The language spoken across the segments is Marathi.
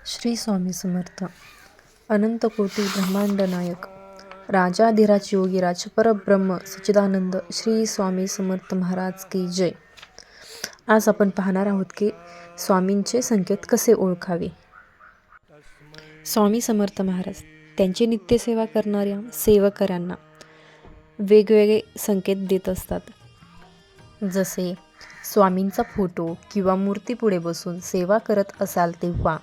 श्री स्वामी समर्थ. अनंत कोटी ब्रह्मांड नायक राजाधिराज योगीराज परब्रह्म सच्चिदानंद श्री स्वामी समर्थ महाराज की जय. आज आपण पाहणार आहोत की स्वामींचे संकेत कसे ओळखावे. स्वामी समर्थ महाराज त्यांची नित्यसेवा करणाऱ्या सेवकऱ्यांना वेगवेगळे संकेत देत असतात. जसे स्वामींचा फोटो किंवा मूर्ती पुढे बसून सेवा करत असाल तेव्हा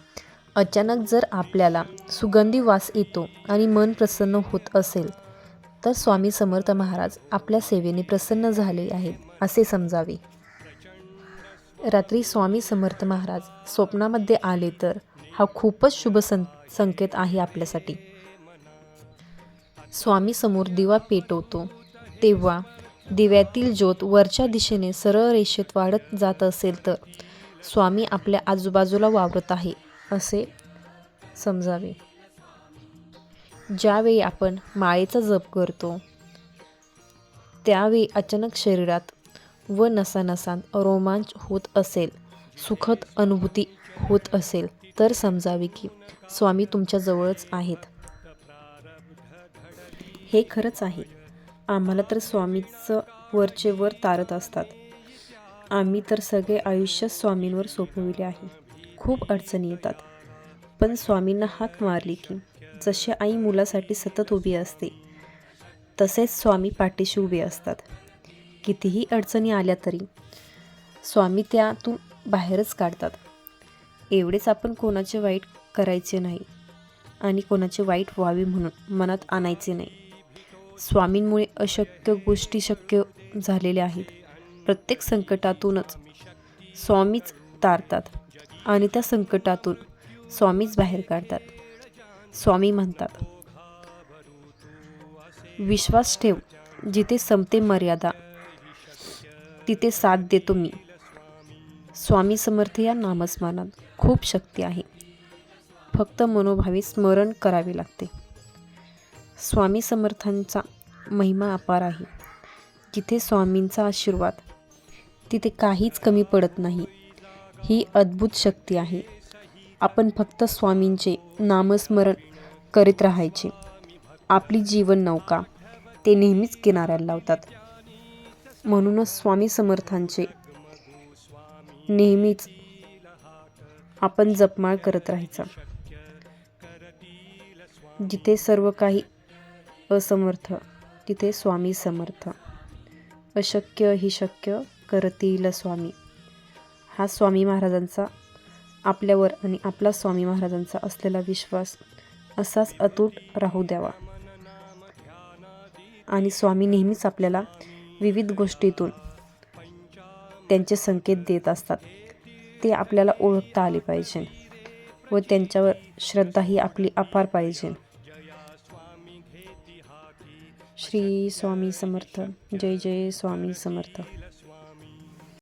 अचानक जर आपल्याला सुगंधी वास येतो आणि मन प्रसन्न होत असेल तर स्वामी समर्थ महाराज आपल्या सेवेने प्रसन्न झाले आहेत असे समजावे. रात्री स्वामी समर्थ महाराज स्वप्नामध्ये आले तर हा खूपच शुभ संकेत आहे आपल्यासाठी. स्वामी समोर दिवा पेटवतो तेव्हा दिव्यातील ज्योत वरच्या दिशेने सरळ रेषेत वाढत जात असेल तर स्वामी आपल्या आजूबाजूला वावरत आहे असे समजावे. ज्यावेळी आपण माळेचा जप करतो त्यावेळी अचानक शरीरात व नसानसांत रोमांच होत असेल, सुखद अनुभूती होत असेल तर समजावे की स्वामी तुमच्या जवळच आहेत. हे खरंच आहे. आम्हाला तर स्वामीच वरचे वर तारत असतात. आम्ही तर सगळे आयुष्य स्वामींवर सोपविले आहे. खूप अडचणी येतात पण स्वामींना हाक मारली की जशी आई मुलासाठी सतत उभी असते तसेच स्वामी पाठीशी उभे असतात. कितीही अडचणी आल्या तरी स्वामी त्यातून बाहेरच काढतात. एवढेच आपण कोणाचे वाईट करायचे नाही आणि कोणाचे वाईट व्हावे म्हणून मनात आणायचे नाही. स्वामींमुळे अशक्य गोष्टी शक्य झालेल्या आहेत. प्रत्येक संकटातूनच स्वामीच तारतात आणि त्या संकटातून स्वामीच बाहेर काढतात. स्वामी म्हणतात, विश्वास ठेव, जिथे संपते मर्यादा तिथे साथ देतो मी. स्वामी समर्थ या नामस्मरणात खूप शक्ती आहे. फक्त मनोभावे स्मरण करावे लागते. स्वामी समर्थांचा महिमा अपार आहे. जिथे स्वामींचा आशीर्वाद तिथे काहीच कमी पडत नाही. ही अद्भुत शक्ती आहे. आपण फक्त स्वामींचे नामस्मरण करीत राहायचे. आपली जीवन नौका ते नेहमीच किनाऱ्याला लावतात. म्हणूनच स्वामी समर्थांचे नेहमीच आपण जपमाळ करत राहायचा. जिथे सर्व काही असमर्थ तिथे स्वामी समर्थ. अशक्य ही शक्य करतील स्वामी. हा स्वामी महाराजांचा आपल्यावर आणि आपला स्वामी महाराजांचा असलेला विश्वास असाच अतूट राहू द्यावा. आणि स्वामी नेहमीच आपल्याला विविध गोष्टीतून त्यांचे संकेत देत असतात. ते आपल्याला ओळखता आले पाहिजे व त्यांच्यावर श्रद्धा ही आपली अपार पाहिजे. श्री स्वामी समर्थ. जय जय स्वामी समर्थ.